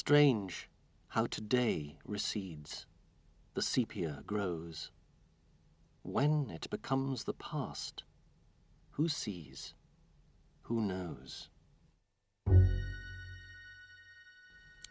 Strange how today recedes, the sepia grows. When it becomes the past, who sees, who knows?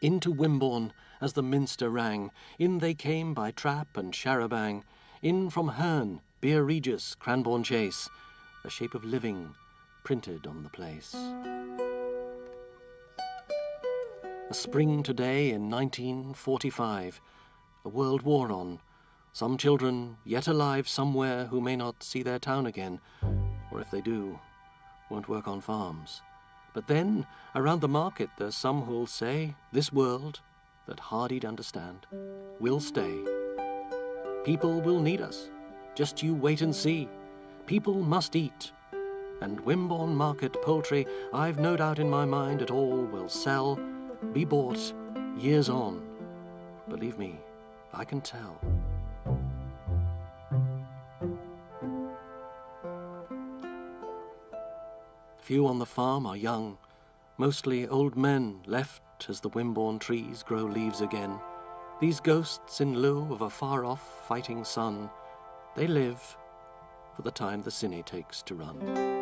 Into Wimborne, as the minster rang, in they came by trap and char-a-bang, in from Herne, Beer Regis, Cranbourne Chase, a shape of living printed on the place. A spring today in 1945, a world war on, some children yet alive somewhere who may not see their town again, or if they do, won't work on farms. But then, around the market, there's some who'll say, this world, that hardied understand, will stay. People will need us, just you wait and see. People must eat. And Wimborne Market poultry, I've no doubt in my mind it all will sell, be bought, years on. Believe me, I can tell. Few on the farm are young, mostly old men left as the Wimborne trees grow leaves again. These ghosts in lieu of a far-off fighting sun, they live for the time the cine takes to run.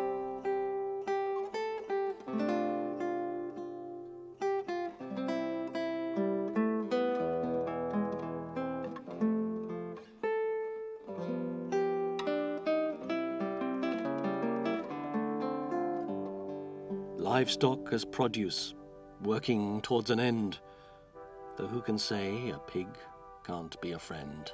Livestock as produce, working towards an end, though who can say a pig can't be a friend?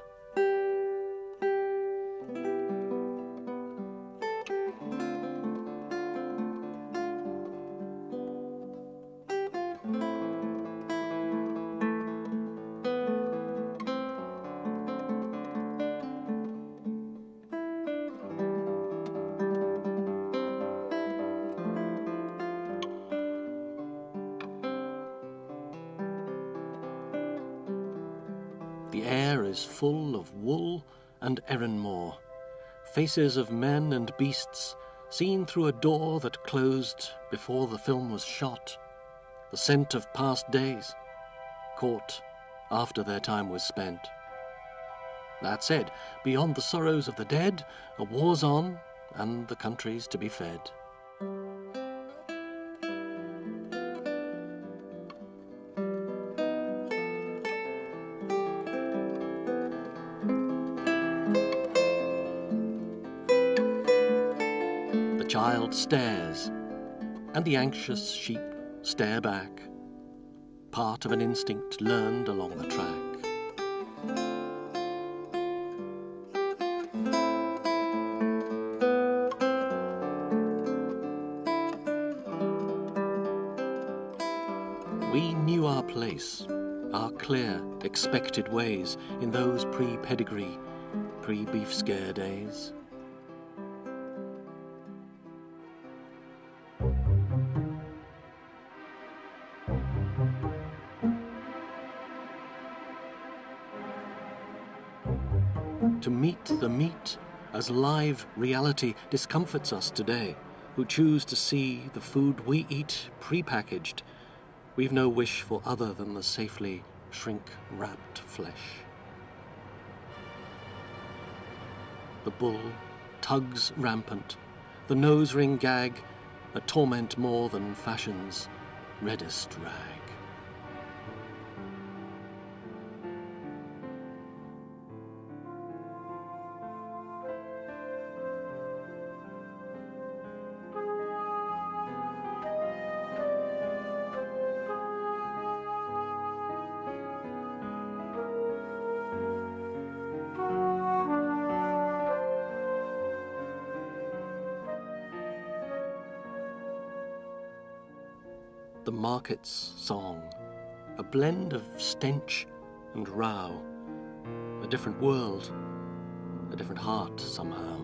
The air is full of wool and Erinmore, faces of men and beasts seen through a door that closed before the film was shot, the scent of past days, caught after their time was spent. That said, beyond the sorrows of the dead, a war's on and the country's to be fed. The child stares, and the anxious sheep stare back, part of an instinct learned along the track. We knew our place, our clear, expected ways in those pre-pedigree, pre-beef scare days. To meet the meat as live reality discomforts us today, who choose to see the food we eat pre-packaged. We've no wish for other than the safely shrink-wrapped flesh. The bull tugs rampant, the nose ring gag, a torment more than fashion's reddest rag. The market's song, a blend of stench and row, a different world, a different heart somehow.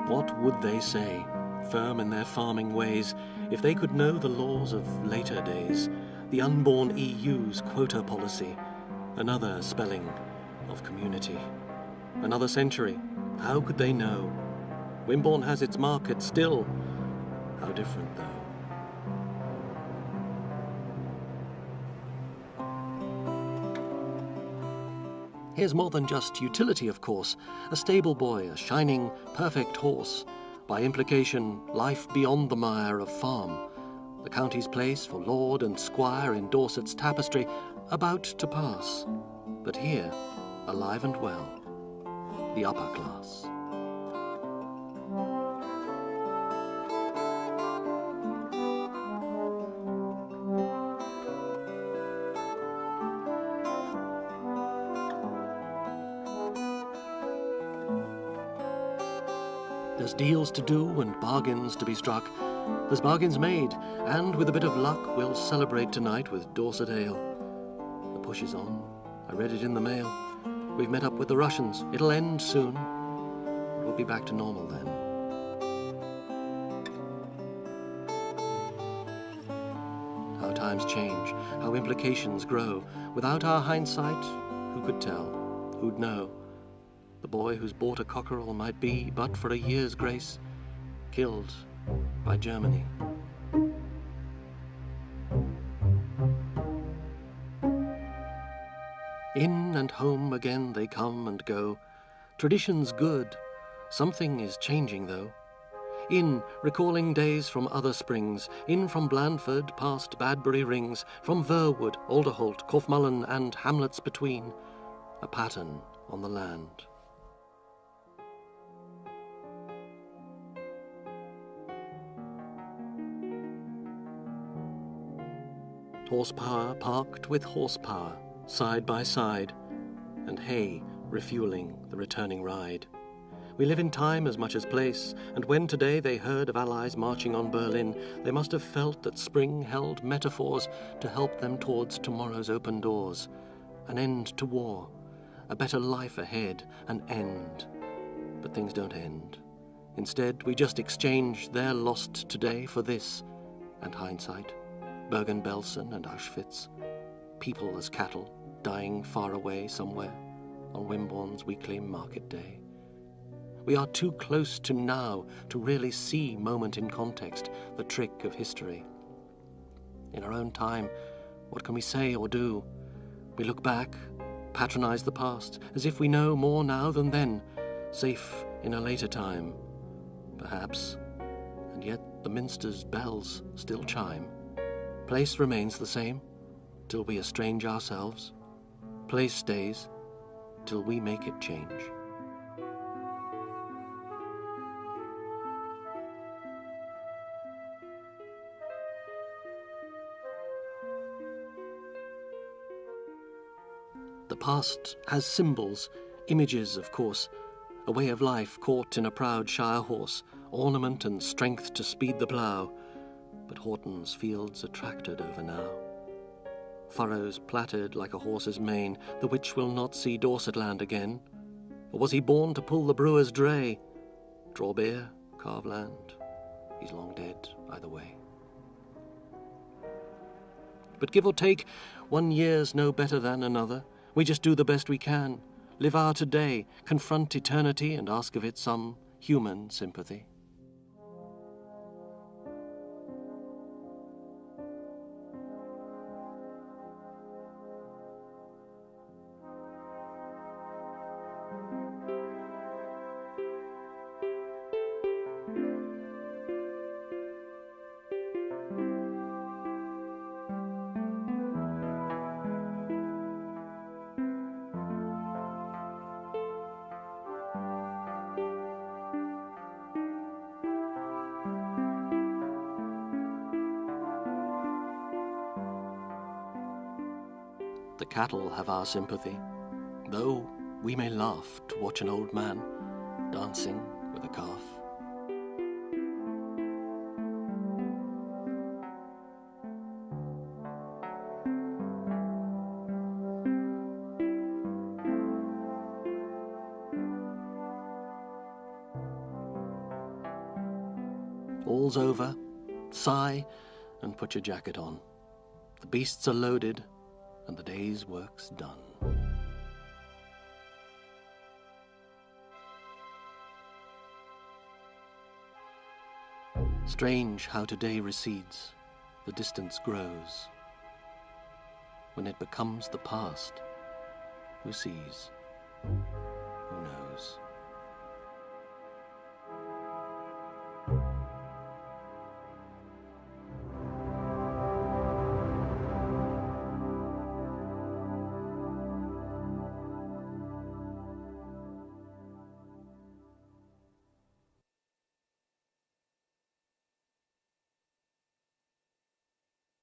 What would they say, firm in their farming ways, if they could know the laws of later days, the unborn EU's quota policy, another spelling of community? Another century, how could they know? Wimborne has its market still. How different, though. Here's more than just utility, of course. A stable boy, a shining, perfect horse. By implication, life beyond the mire of farm. The county's place for lord and squire in Dorset's tapestry, about to pass. But here, alive and well, the upper class. There's deals to do and bargains to be struck. There's bargains made, and with a bit of luck, we'll celebrate tonight with Dorset ale. The push is on. I read it in the mail. We've met up with the Russians. It'll end soon. We'll be back to normal then. How times change, how implications grow. Without our hindsight, who could tell? Who'd know? The boy who's bought a cockerel might be, but for a year's grace, killed by Germany. In and home again they come and go. Tradition's good. Something is changing, though. In, recalling days from other springs, in from Blandford past Badbury Rings, from Verwood, Alderholt, Corfmullen and hamlets between, a pattern on the land. Horsepower parked with horsepower, side by side, and hay refueling the returning ride. We live in time as much as place, and when today they heard of Allies marching on Berlin, they must have felt that spring held metaphors to help them towards tomorrow's open doors. An end to war, a better life ahead, an end. But things don't end. Instead, we just exchange their lost today for this, and hindsight. Bergen-Belsen and Auschwitz, people as cattle, dying far away somewhere on Wimborne's weekly market day. We are too close to now to really see moment in context, the trick of history. In our own time, what can we say or do? We look back, patronize the past, as if we know more now than then, safe in a later time, perhaps, and yet the minster's bells still chime. Place remains the same, till we estrange ourselves. Place stays, till we make it change. The past has symbols, images, of course, a way of life caught in a proud shire horse, ornament and strength to speed the plough. But Horton's fields are tracted over now. Furrows plaited like a horse's mane, the which will not see Dorset land again. Or was he born to pull the brewer's dray? Draw beer, carve land. He's long dead, either way. But give or take, 1 year's no better than another. We just do the best we can. Live our today, confront eternity, and ask of it some human sympathy. The cattle have our sympathy, though we may laugh to watch an old man dancing with a calf. all's over, sigh and put your jacket on. The beasts are loaded and the day's work's done. Strange how today recedes, the distance grows. When it becomes the past, who sees, who knows?